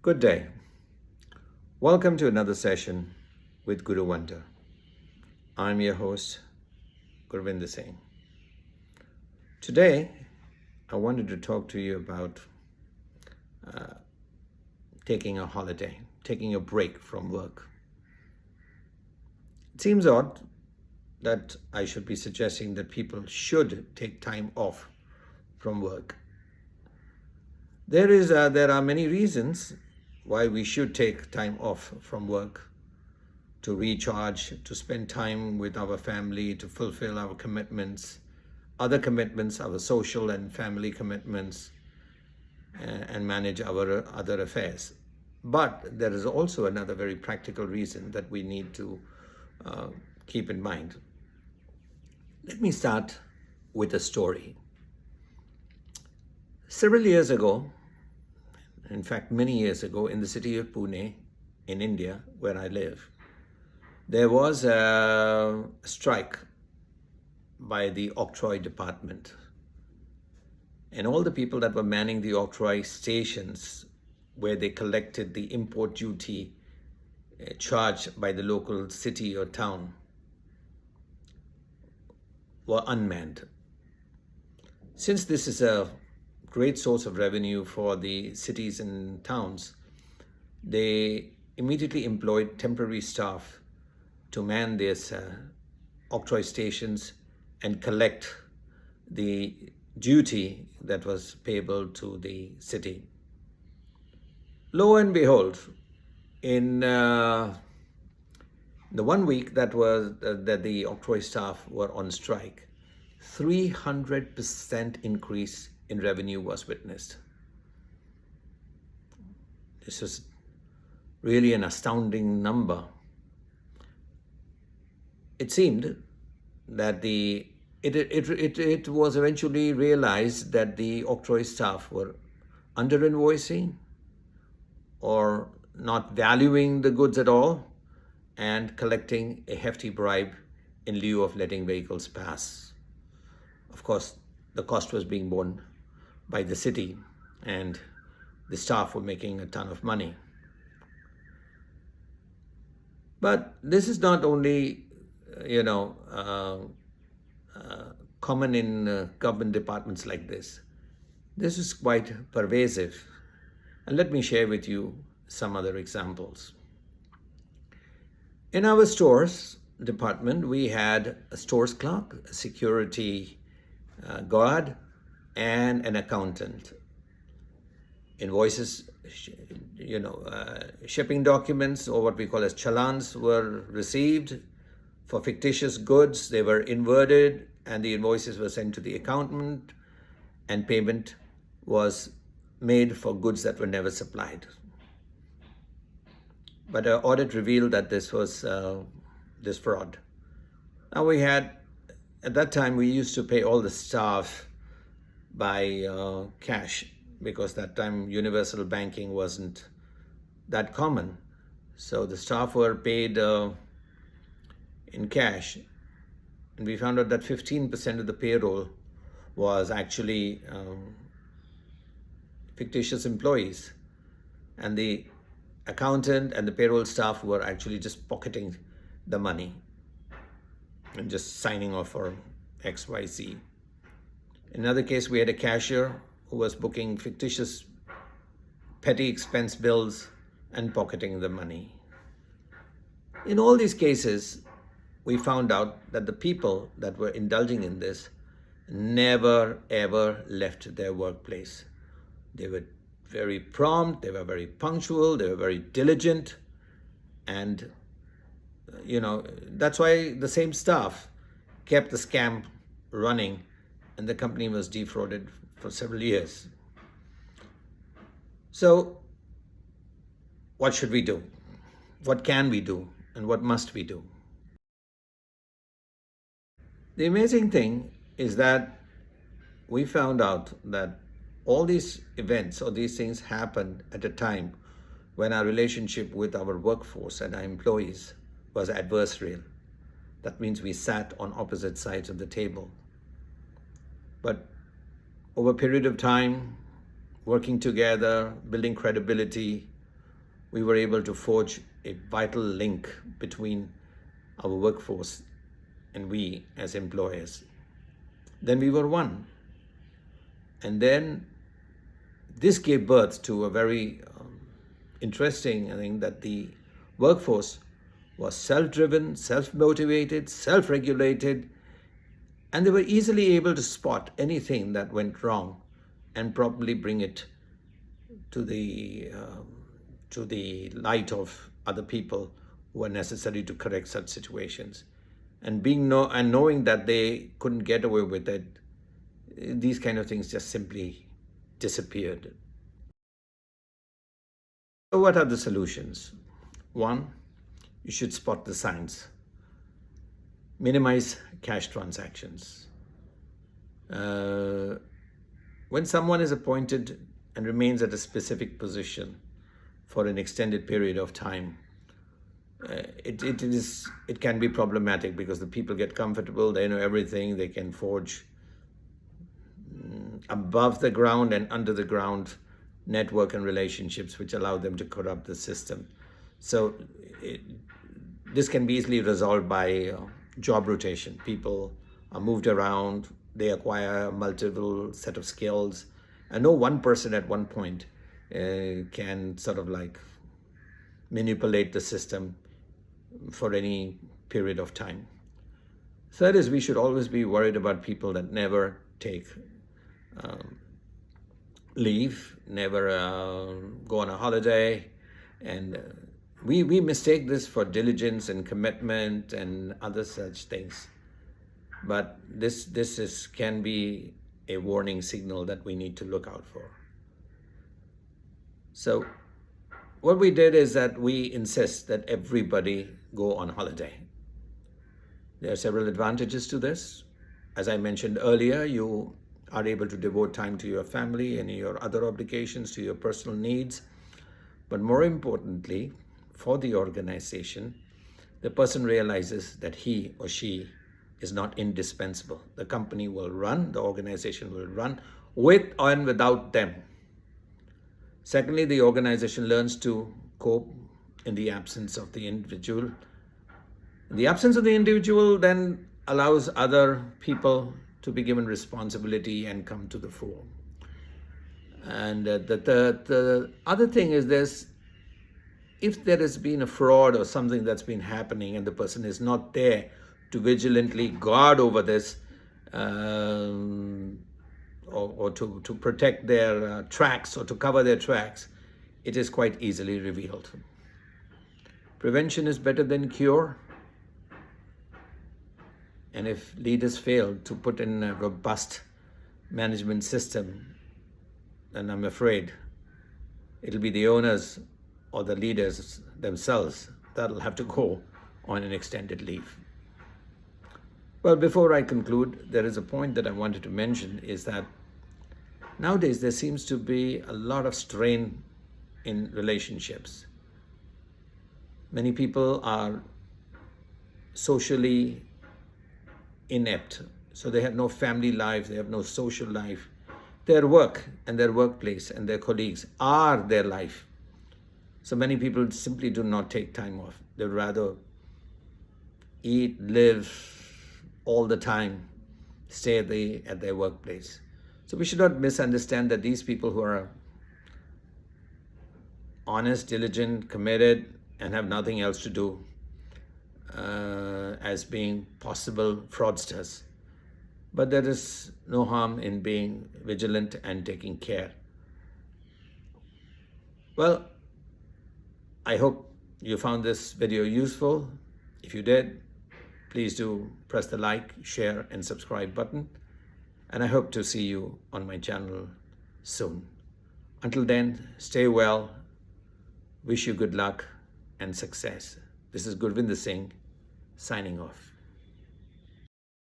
Good day. Welcome to another session with Guru Wonder. I'm your host, Gurvinder Singh. Today, I wanted to talk to you about taking a holiday, taking a break from work. It seems odd that I should be suggesting that people should take time off from work. There are many reasons why we should take time off from work to recharge, to spend time with our family, to fulfill our commitments, other commitments, our social and family commitments, and manage our other affairs. But there is also another very practical reason that we need to keep in mind. Let me start with a story. Several years ago, in fact, many years ago, in the city of Pune, in India, where I live, there was a strike by the octroi department. And all the people that were manning the octroi stations, where they collected the import duty charged by the local city or town, were unmanned. Since this is a great source of revenue for the cities and towns, they immediately employed temporary staff to man these octroi stations and collect the duty that was payable to the city. Lo and behold, in the 1 week that the octroi staff were on strike, 300% increase in revenue was witnessed. This was really an astounding number. It seemed that it was eventually realized that the octroi staff were under-invoicing or not valuing the goods at all and collecting a hefty bribe in lieu of letting vehicles pass. Of course, the cost was being borne by the city and the staff were making a ton of money. But this is not only, common in government departments like this. This is quite pervasive. And let me share with you some other examples. In our stores department, we had a stores clerk, a security guard, and an accountant. Invoices, shipping documents, or what we call as challans, were received for fictitious goods. They were inverted and the invoices were sent to the accountant, and payment was made for goods that were never supplied. But our audit revealed that this was this fraud. Now at that time, we used to pay all the staff by cash, because that time universal banking wasn't that common. So the staff were paid in cash. And we found out that 15% of the payroll was actually fictitious employees. And the accountant and the payroll staff were actually just pocketing the money and just signing off for XYZ. In another case, we had a cashier who was booking fictitious petty expense bills and pocketing the money. In all these cases, we found out that the people that were indulging in this never ever left their workplace. They were very prompt, they were very punctual, they were very diligent, and that's why the same staff kept the scam running and the company was defrauded for several years. So what should we do? What can we do? And what must we do? The amazing thing is that we found out that all these events or these things happened at a time when our relationship with our workforce and our employees was adversarial. That means we sat on opposite sides of the table. But over a period of time, working together, building credibility, we were able to forge a vital link between our workforce and we as employers. Then we were one. And then this gave birth to a very interesting thing, that the workforce was self-driven, self-motivated, self-regulated, and they were easily able to spot anything that went wrong and probably bring it to the light of other people who were necessary to correct such situations. And knowing that they couldn't get away with it, these kind of things just simply disappeared. So what are the solutions? One, you should spot the signs. Minimize cash transactions. When someone is appointed and remains at a specific position for an extended period of time, it can be problematic, because the people get comfortable, they know everything, they can forge above the ground and under the ground network and relationships which allow them to corrupt the system. So this can be easily resolved by job rotation. People are moved around, they acquire multiple set of skills, and no one person at one point can sort of like manipulate the system for any period of time. Third is, we should always be worried about people that never take leave, never go on a holiday, and we mistake this for diligence and commitment and other such things. But this can be a warning signal that we need to look out for. So what we did is that we insist that everybody go on holiday. There are several advantages to this. As I mentioned earlier, you are able to devote time to your family and your other obligations, to your personal needs. But more importantly, for the organization, the person realizes that he or she is not indispensable. The company will run, the organization will run with and without them. Secondly, the organization learns to cope in the absence of the individual. The absence of the individual then allows other people to be given responsibility and come to the fore. And the other thing is this: if there has been a fraud or something that's been happening and the person is not there to vigilantly guard over this, or to protect their tracks or to cover their tracks, it is quite easily revealed. Prevention is better than cure. And if leaders fail to put in a robust management system, then I'm afraid it'll be the owners or the leaders themselves that'll have to go on an extended leave. Well, before I conclude, there is a point that I wanted to mention, is that nowadays there seems to be a lot of strain in relationships. Many people are socially inept, so they have no family life, they have no social life. Their work and their workplace and their colleagues are their life. So many people simply do not take time off. They'd rather eat, live all the time, stay at their workplace. So we should not misunderstand that these people who are honest, diligent, committed, and have nothing else to do as being possible fraudsters. But there is no harm in being vigilant and taking care. Well, I hope you found this video useful. If you did, please do press the like, share, and subscribe button. And I hope to see you on my channel soon. Until then, stay well. Wish you good luck and success. This is Gurvinder Singh signing off.